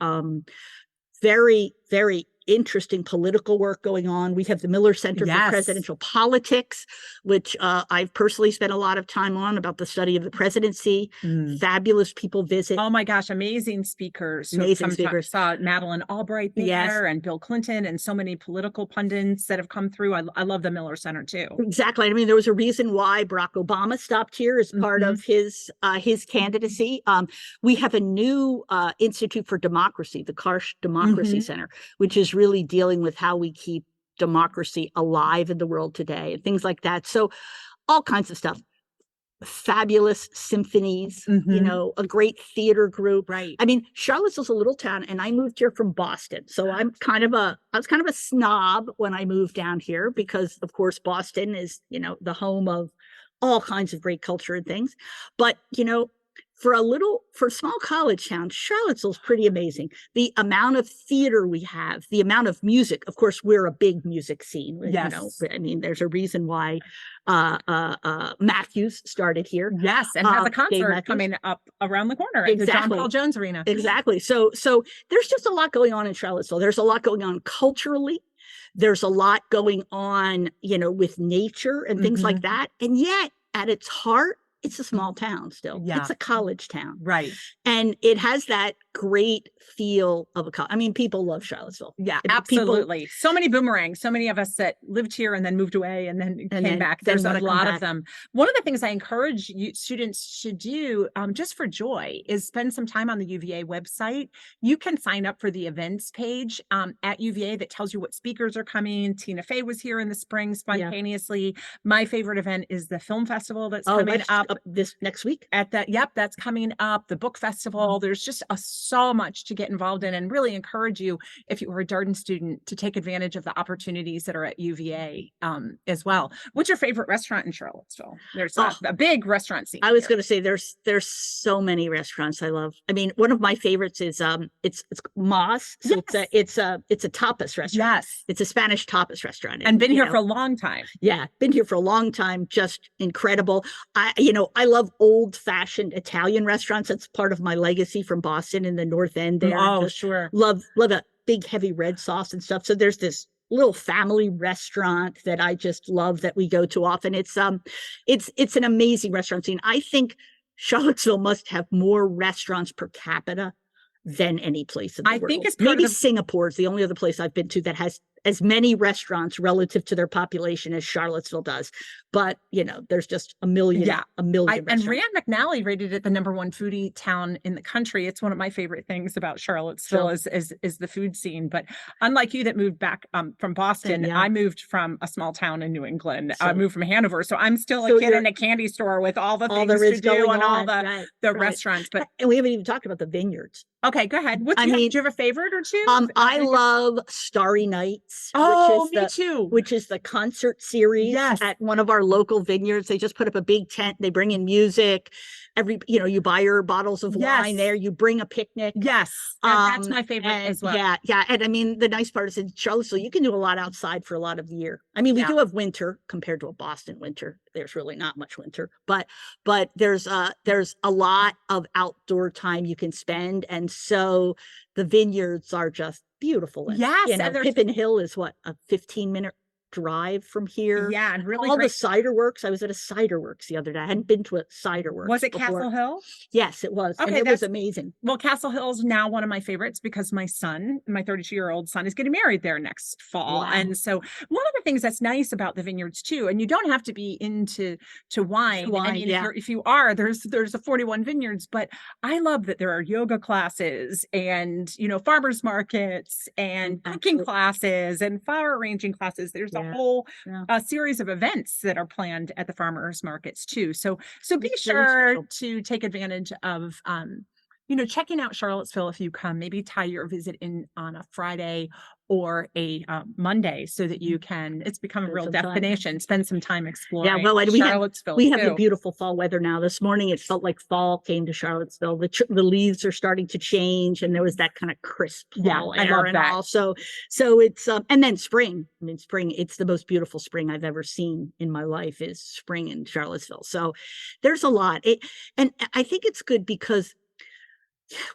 Very, very interesting political work going on. We have the Miller Center for Presidential Politics, which I've personally spent a lot of time on, about the study of the presidency. Fabulous people visit. Oh my gosh, amazing speakers. Amazing speakers. Saw Madeleine Albright there, and Bill Clinton, and so many political pundits that have come through. I love the Miller Center too. Exactly. I mean, there was a reason why Barack Obama stopped here as part of his candidacy. We have a new Institute for Democracy, the Clarke Democracy Center, which is really dealing with how we keep democracy alive in the world today and things like that. So all kinds of stuff. Fabulous symphonies, you know, a great theater group. Right. I mean, Charlottesville's a little town, and I moved here from Boston. So I was kind of a snob when I moved down here, because of course Boston is, you know, the home of all kinds of great culture and things. But, you know, for a small college town, Charlottesville's pretty amazing. The amount of theater we have, the amount of music. Of course, we're a big music scene. Yes. You know, I mean, there's a reason why Matthews started here. Yes, and has a concert coming up around the corner at the John Paul Jones Arena. Exactly. So there's just a lot going on in Charlottesville. There's a lot going on culturally. There's a lot going on, you know, with nature and things like that. And yet, at its heart, it's a small town still. Yeah. It's a college town. Right. And it has that great feel of a college. I mean, people love Charlottesville. Yeah, absolutely. So many boomerangs, so many of us that lived here and then moved away and then came back. There's a lot of them. One of the things I encourage students to do, just for joy, is spend some time on the UVA website. You can sign up for the events page at UVA that tells you what speakers are coming. Tina Fey was here in the spring spontaneously. Yeah. My favorite event is the film festival that's coming up this next week. That's coming up. The book festival. There's just so much to get involved in, and really encourage you, if you were a Darden student, to take advantage of the opportunities that are at UVA as well. What's your favorite restaurant in Charlottesville? There's a big restaurant scene. I was going to say there's so many restaurants I love. I mean, one of my favorites is it's Mas. So it's a tapas restaurant. Yes, it's a Spanish tapas restaurant, and been here for a long time. Yeah, been here for a long time. Just incredible. I love old-fashioned Italian restaurants. That's part of my legacy from Boston in the North End there. Oh, sure. Love a big heavy red sauce and stuff. So there's this little family restaurant that I just love that we go to often. It's an amazing restaurant scene. I think Charlottesville must have more restaurants per capita than any place in the world. I think it's maybe Singapore is the only other place I've been to that has as many restaurants relative to their population as Charlottesville does. But, you know, there's just a million restaurants. And Rand McNally rated it the #1 foodie town in the country. It's one of my favorite things about Charlottesville is the food scene. But unlike you that moved back from Boston, I moved from a small town in New England. I moved from Hanover. So I'm still a kid in a candy store with all the things to do and all the restaurants. But and we haven't even talked about the vineyards. Okay, go ahead. Do you have a favorite or two? I love Starry Nights. Me too. Which is the concert series at one of our local vineyards. They just put up a big tent. They bring in music. You buy your bottles of wine there. You bring a picnic. Yes, that's my favorite as well. Yeah. And I mean, the nice part is in Charlottesville, you can do a lot outside for a lot of the year. I mean, we do have winter compared to a Boston winter. There's really not much winter, but there's a lot of outdoor time you can spend, and so the vineyards are just beautiful. And, yes, Pippin Hill is what, a 15-minute drive from here. Yeah, and really All great. the cider works. I was at a cider works the other day. I hadn't been to a cider works. Was it before. Castle Hill? Yes, it was. Okay, and it was amazing. Well, Castle Hill's now one of my favorites because my 32-year-old son, is getting married there next fall. Wow. And so one of the things that's nice about the vineyards too, and you don't have to be into wine. I mean, if you are, there's a 41 vineyards, but I love that there are yoga classes and, farmers markets and cooking classes and flower arranging classes. There's a whole series of events that are planned at the farmers markets too. So be sure to take advantage of, checking out Charlottesville if you come. Maybe tie your visit in on a Friday or a Monday so that you can, it's become a real destination. Spend some time exploring Charlottesville. We have the beautiful fall weather now. This morning, it felt like fall came to Charlottesville. The leaves are starting to change and there was that kind of crisp fall air. I love that. Also, so it's, and then spring. I mean, spring, it's the most beautiful spring I've ever seen in my life is spring in Charlottesville. So there's a lot. And I think it's good because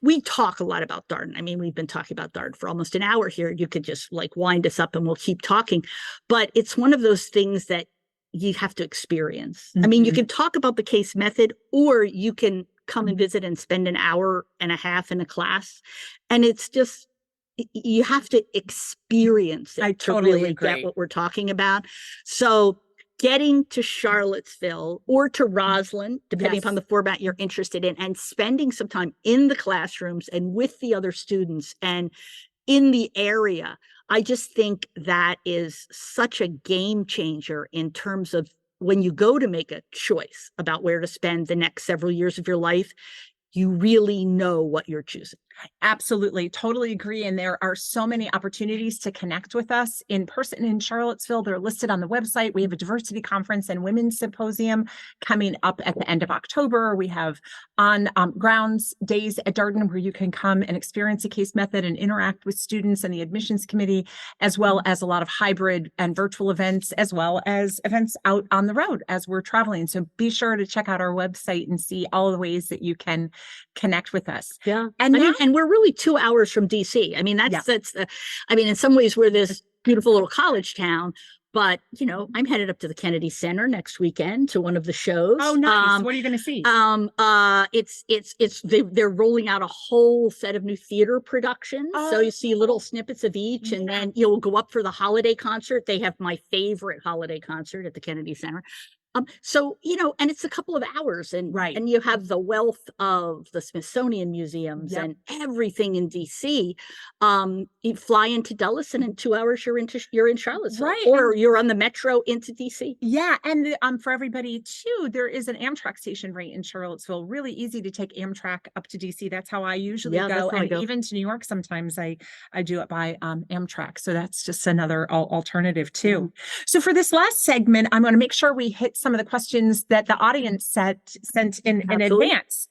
we talk a lot about Darden. I mean, we've been talking about Darden for almost an hour here. You could just wind us up and we'll keep talking. But it's one of those things that you have to experience. I mean, you can talk about the case method, or you can come and visit and spend an hour and a half in a class. And it's just, you have to experience it to really get what we're talking about. So getting to Charlottesville or to Roslyn, depending upon the format you're interested in, and spending some time in the classrooms and with the other students and in the area, I just think that is such a game changer in terms of when you go to make a choice about where to spend the next several years of your life, you really know what you're choosing. Absolutely. Totally agree. And there are so many opportunities to connect with us in person in Charlottesville. They're listed on the website. We have a diversity conference and women's symposium coming up at the end of October. We have on grounds days at Darden where you can come and experience a case method and interact with students and the admissions committee, as well as a lot of hybrid and virtual events, as well as events out on the road as we're traveling. So be sure to check out our website and see all of the ways that you can connect with us. Yeah. And we're really 2 hours from DC. I mean, I mean, in some ways we're this beautiful little college town, but I'm headed up to the Kennedy Center next weekend to one of the shows. Oh, nice. What are you going to see? They're rolling out a whole set of new theater productions. So you see little snippets of each, and then you'll go up for the holiday concert. They have my favorite holiday concert at the Kennedy Center. So, and it's a couple of hours and you have the wealth of the Smithsonian museums and everything in DC. You fly into Dulles and in 2 hours you're in Charlottesville, or you're on the metro into DC. Yeah. And for everybody too, there is an Amtrak station right in Charlottesville. Really easy to take Amtrak up to DC. That's how I usually go. And even to New York, sometimes I do it by Amtrak. So that's just another alternative too. So for this last segment, I'm going to make sure we hit some of the questions that the audience sent in advance.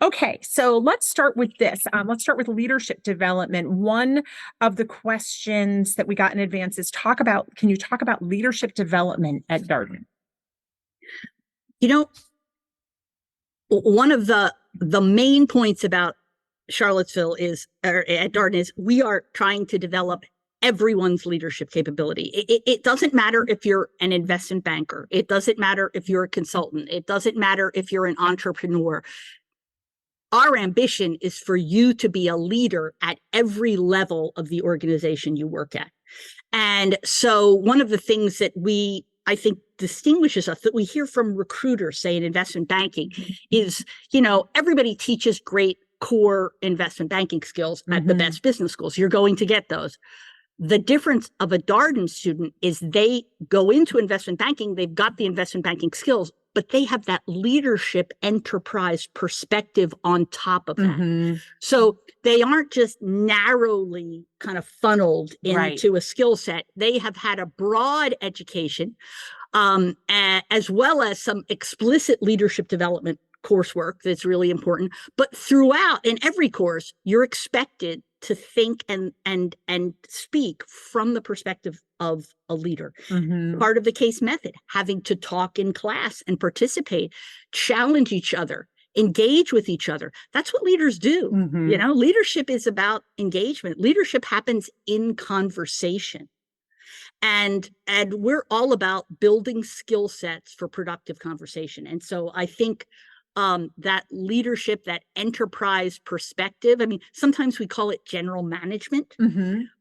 Okay, so let's start with this. Let's start with leadership development. One of the questions that we got in advance is can you talk about leadership development at Darden? One of the main points about Charlottesville at Darden is we are trying to develop everyone's leadership capability. It doesn't matter if you're an investment banker. It doesn't matter if you're a consultant. It doesn't matter if you're an entrepreneur. Our ambition is for you to be a leader at every level of the organization you work at. And so one of the things that I think distinguishes us, that we hear from recruiters, say in investment banking, is, everybody teaches great core investment banking skills at the best business schools. You're going to get those. The difference of a Darden student is they go into investment banking, they've got the investment banking skills, but they have that leadership enterprise perspective on top of that. So they aren't just narrowly kind of funneled into a skill set. They have had a broad education, as well as some explicit leadership development coursework that's really important. But throughout, in every course, you're expected to think and speak from the perspective of a leader. Part of the case method, having to talk in class and participate, challenge each other, engage with each other. That's what leaders do. Leadership is about engagement. Leadership happens in conversation. And we're all about building skill sets for productive conversation. And so I think that leadership, that enterprise perspective, I mean, sometimes we call it general management,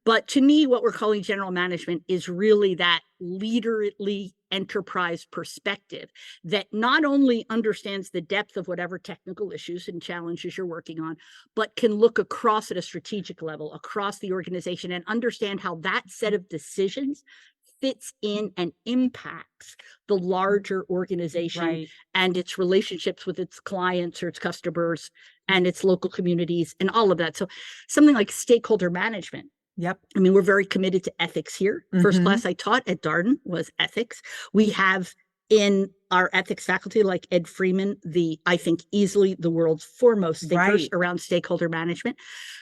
but to me, what we're calling general management is really that leaderly enterprise perspective that not only understands the depth of whatever technical issues and challenges you're working on, but can look across at a strategic level, across the organization, and understand how that set of decisions fits in and impacts the larger organization and its relationships with its clients or its customers and its local communities and all of that. So something like stakeholder management. Yep. I mean, we're very committed to ethics here. First class I taught at Darden was ethics. We have in our ethics faculty, like Ed Freeman, I think easily the world's foremost thinkers around stakeholder management.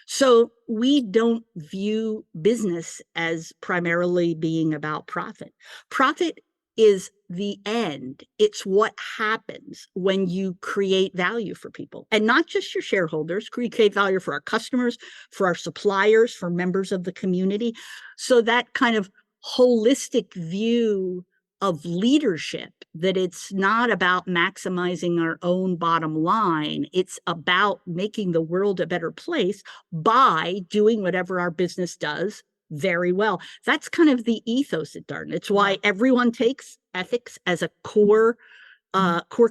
So we don't view business as primarily being about profit. Profit is the end. It's what happens when you create value for people, and not just your shareholders. Create value for our customers, for our suppliers, for members of the community. So that kind of holistic view of leadership, that it's not about maximizing our own bottom line. It's about making the world a better place by doing whatever our business does very well. That's kind of the ethos at Darden. It's why everyone takes ethics as a core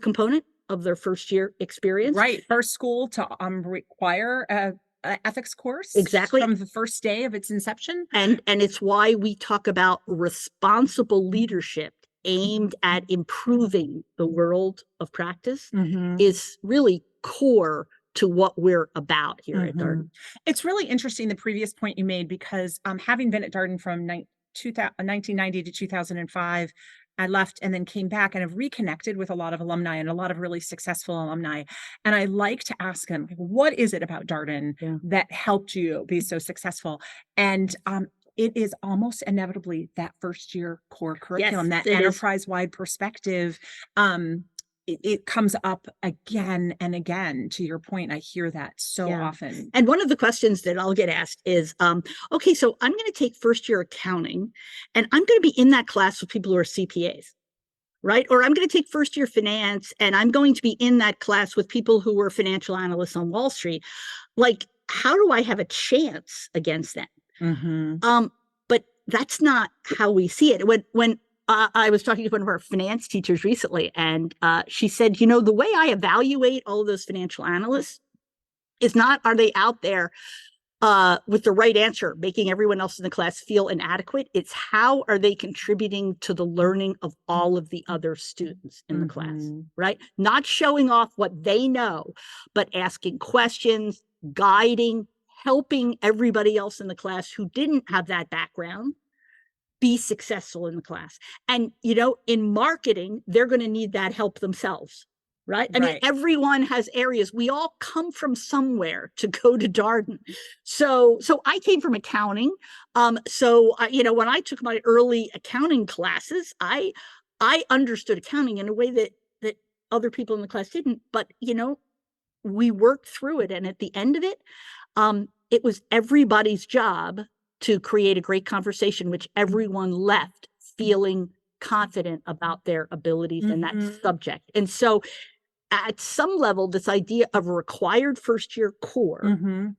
component of their first year experience. Right. First school to require an ethics course. Exactly. From the first day of its inception. And it's why we talk about responsible leadership aimed at improving the world of practice is really core to what we're about here at Darden. It's really interesting, the previous point you made, because having been at Darden from 1990 to 2005, I left and then came back and have reconnected with a lot of alumni and a lot of really successful alumni. And I like to ask them, what is it about Darden that helped you be so successful? And it is almost inevitably that first year core curriculum, that enterprise-wide perspective. It comes up again and again. To your point, I hear that so often. And one of the questions that I'll get asked is, okay, so I'm going to take first year accounting and I'm going to be in that class with people who are CPAs, right? Or I'm going to take first year finance and I'm going to be in that class with people who were financial analysts on Wall Street. Like, how do I have a chance against them? But that's not how we see it. When I was talking to one of our finance teachers recently, and she said, the way I evaluate all of those financial analysts is not, are they out there with the right answer, making everyone else in the class feel inadequate? It's how are they contributing to the learning of all of the other students in the class, right? Not showing off what they know, but asking questions, guiding, helping everybody else in the class who didn't have that background be successful in the class. And, in marketing, they're going to need that help themselves, right? I mean, everyone has areas. We all come from somewhere to go to Darden. So I came from accounting. When I took my early accounting classes, I understood accounting in a way that other people in the class didn't. But, we worked through it. And at the end of it, it was everybody's job to create a great conversation, which everyone left feeling confident about their abilities in that subject. And so at some level, this idea of a required first year core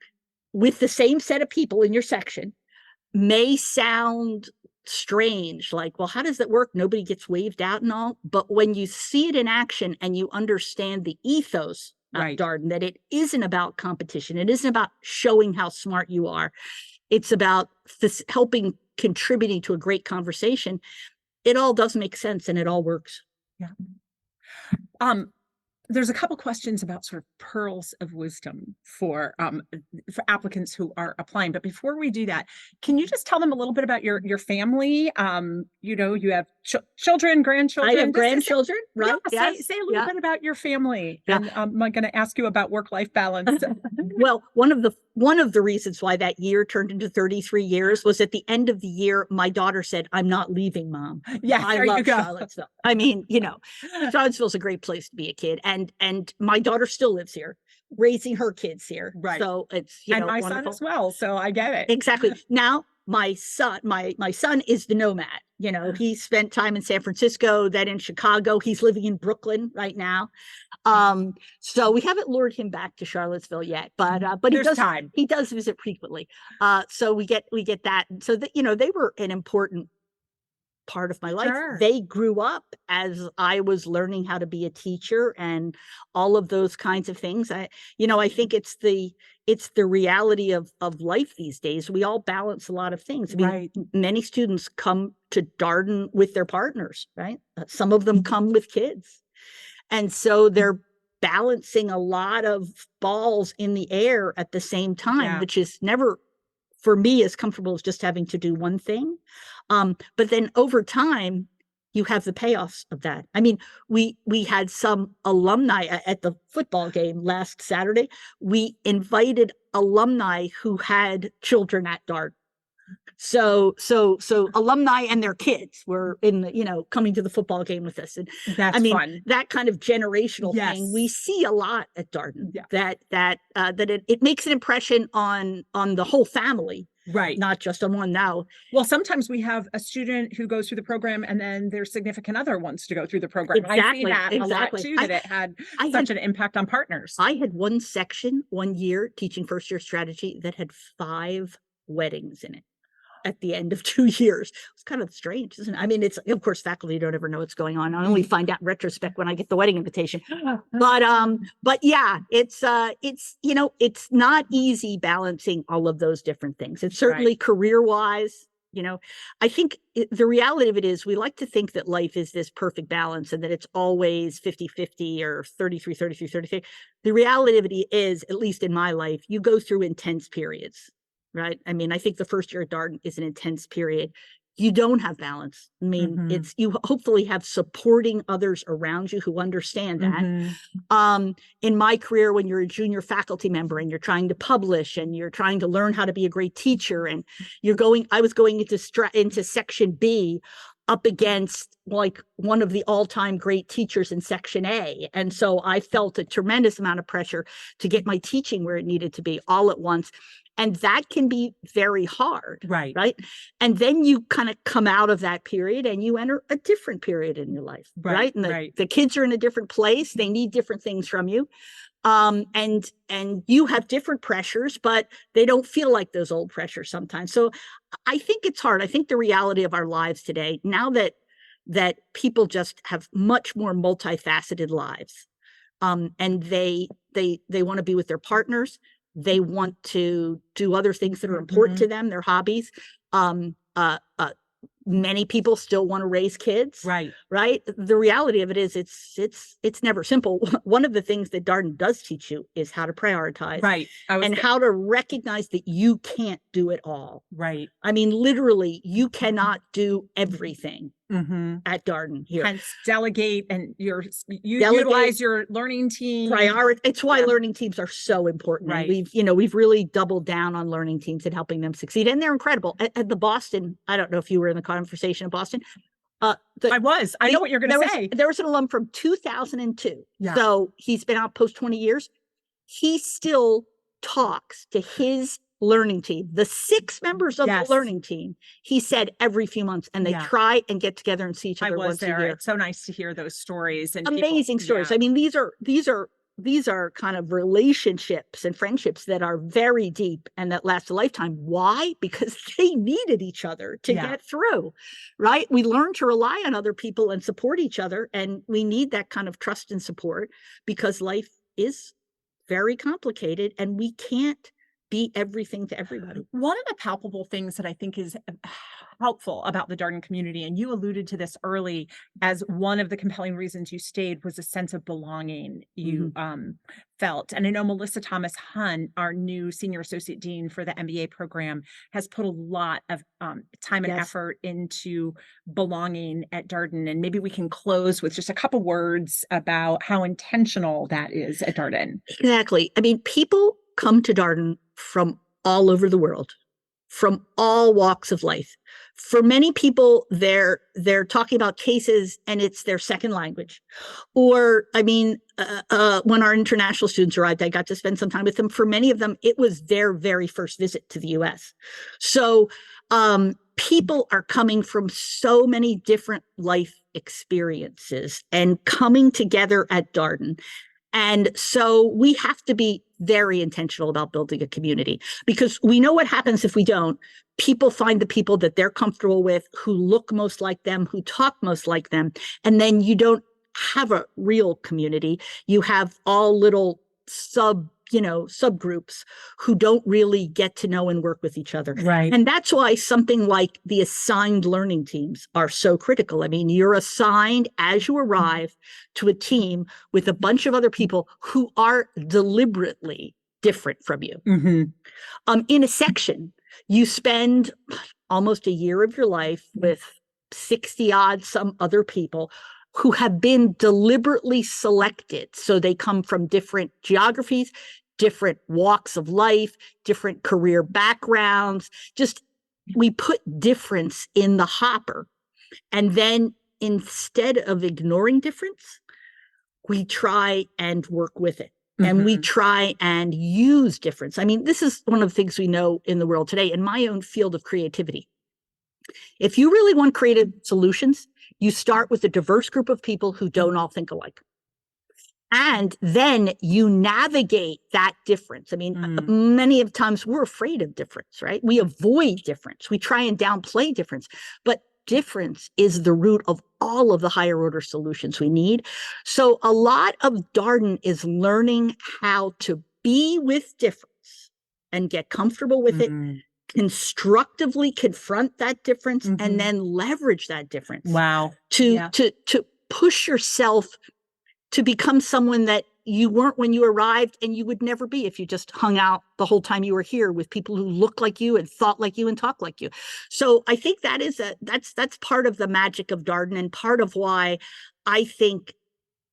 with the same set of people in your section may sound strange, like, well, how does that work? Nobody gets waved out and all. But when you see it in action and you understand the ethos of Darden, that it isn't about competition, it isn't about showing how smart you are, it's about contributing to a great conversation. It all does make sense and it all works. There's a couple questions about sort of pearls of wisdom for applicants who are applying. But before we do that, can you just tell them a little bit about your family? You have children, grandchildren. I have grandchildren, right? Yes. Say a little bit about your family. And I'm going to ask you about work-life balance. Well, one of the reasons why that year turned into 33 years was at the end of the year, my daughter said, "I'm not leaving, Mom." Yeah, I love Charlottesville. I mean, Charlottesville's a great place to be a kid. And my daughter still lives here, raising her kids here. Right. So it's, and my wonderful. son as well. So I get it. Exactly. Now, my son is the nomad. You know, he spent time in San Francisco, then in Chicago. He's living in Brooklyn right now. So we haven't lured him back to Charlottesville yet, but he does visit frequently. So we get that. So that, you know, they were an important part of my life. Sure. They grew up as I was learning how to be a teacher and all of those kinds of things. I think it's the reality of life these days. We all balance a lot of things. I mean, Right. Many students come to Darden with their partners, right? Some of them come with kids. And so they're balancing a lot of balls in the air at the same time, which is never, for me, as comfortable as just having to do one thing. But then over time, you have the payoffs of that. I mean, we had some alumni at the football game last Saturday. We invited alumni who had children at Darden. So alumni and their kids were coming to the football game with us. And That's fun. That kind of generational thing we see a lot at Darden. Yeah. That it makes an impression on the whole family. Right. Not just on one now. Well, sometimes we have a student who goes through the program and then their significant other wants to go through the program. Exactly. I see that a lot too, that it had such an impact on partners. I had one section one year teaching first year strategy that had 5 weddings in it at the end of 2 years. It's kind of strange, isn't it? I mean, it's, of course, faculty don't ever know what's going on. I only find out in retrospect when I get the wedding invitation. But yeah, it's not easy balancing all of those different things. It's certainly career-wise, I think the reality of it is we like to think that life is this perfect balance and that it's always 50-50 or 33-33-33. The reality of it is, at least in my life, you go through intense periods. Right. I mean, I think the first year at Darden is an intense period. You don't have balance. I mean, you hopefully have supporting others around you who understand that. In my career, when you're a junior faculty member and you're trying to publish and you're trying to learn how to be a great teacher, and I was going into section B up against like one of the all-time great teachers in section A. And so I felt a tremendous amount of pressure to get my teaching where it needed to be all at once. And that can be very hard. Right. And then you kind of come out of that period and you enter a different period in your life. Right. And the kids are in a different place. They need different things from you. And you have different pressures, but they don't feel like those old pressures sometimes. So I think it's hard. I think the reality of our lives today, now that people just have much more multifaceted lives, and they want to be with their partners. They want to do other things that are important to them, their hobbies. Many people still want to raise kids. Right. The reality of it is it's never simple. One of the things that Darden does teach you is how to prioritize. Right. And how to recognize that you can't do it all. Right. I mean, literally, you cannot do everything at Darden here. Hence, delegate and utilize your learning team. It's why learning teams are so important. Right. And we've really doubled down on learning teams and helping them succeed. And they're incredible. At the Boston, I don't know if you were in the conversation in Boston. I know what you're going to say. There was an alum from 2002. Yeah. So he's been out post 20 years. He still talks to his learning team, the 6 members of the learning team, he said, every few months, and they try and get together and see each other once a year. It's so nice to hear those stories and amazing stories. I mean, these are kind of relationships and friendships that are very deep and that last a lifetime. Why? Because they needed each other to get through, right? We learn to rely on other people and support each other. And we need that kind of trust and support because life is very complicated and we can't be everything to everybody. One of the palpable things that I think is helpful about the Darden community, and you alluded to this early as one of the compelling reasons you stayed, was a sense of belonging you felt. And I know Melissa Thomas Hunt, our new senior associate dean for the MBA program, has put a lot of time and effort into belonging at Darden. And maybe we can close with just a couple words about how intentional that is at Darden. Exactly. I mean, people come to Darden from all over the world, from all walks of life. For many people, they're talking about cases and it's their second language. Or, I mean, when our international students arrived, I got to spend some time with them. For many of them, it was their very first visit to the US. So People are coming from so many different life experiences and coming together at Darden. And so we have to be very intentional about building a community, because we know what happens if we don't. People find the people that they're comfortable with, who look most like them, who talk most like them. And then you don't have a real community. You have all little subgroups who don't really get to know and work with each other. Right. And that's why something like the assigned learning teams are so critical. I mean, you're assigned as you arrive to a team with a bunch of other people who are deliberately different from you. Mm-hmm. In a section, you spend almost a year of your life with 60 odd some other people who have been deliberately selected. So they come from different geographies, different walks of life, different career backgrounds. Just, we put difference in the hopper. And then instead of ignoring difference, we try and work with it. And we try and use difference. I mean, this is one of the things we know in the world today, in my own field of creativity. If you really want creative solutions, you start with a diverse group of people who don't all think alike. And then you navigate that difference. I mean, many of times we're afraid of difference, right? We avoid difference. We try and downplay difference. But difference is the root of all of the higher order solutions we need. So a lot of Darden is learning how to be with difference and get comfortable with it, constructively confront that difference, and then leverage that difference. Wow. To push yourself to become someone that you weren't when you arrived, and you would never be if you just hung out the whole time you were here with people who look like you and thought like you and talk like you. So I think that is that's part of the magic of Darden, and part of why I think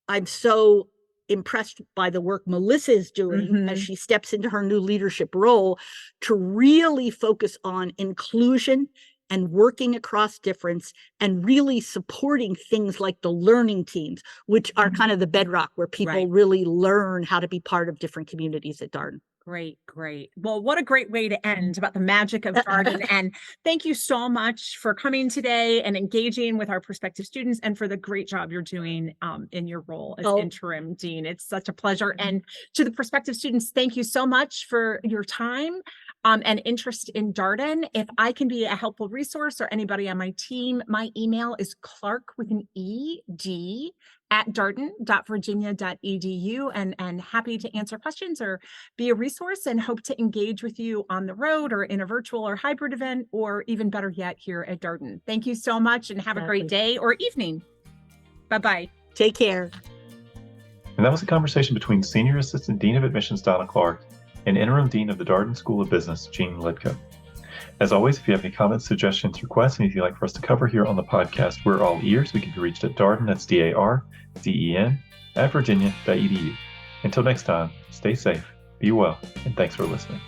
I'm so impressed by the work Melissa is doing as she steps into her new leadership role, to really focus on inclusion and working across difference, and really supporting things like the learning teams, which are kind of the bedrock where people really learn how to be part of different communities at Darden. Great, great. Well, what a great way to end about the magic of Darden. And thank you so much for coming today and engaging with our prospective students, and for the great job you're doing in your role as interim dean. It's such a pleasure. And to the prospective students, thank you so much for your time and interest in Darden. If I can be a helpful resource, or anybody on my team, my email is Clarke with an ED at darden.virginia.edu, and happy to answer questions or be a resource, and hope to engage with you on the road or in a virtual or hybrid event, or even better yet, here at Darden. Thank you so much, and have a great day or evening. Bye-bye. Take care. And that was a conversation between Senior Assistant Dean of Admissions Dawna Clarke and Interim Dean of the Darden School of Business, Jeanne Liedtka. As always, if you have any comments, suggestions, requests, anything you'd like for us to cover here on the podcast, we're all ears. We can be reached at Darden, that's DARDEN, @virginia.edu. Until next time, stay safe, be well, and thanks for listening.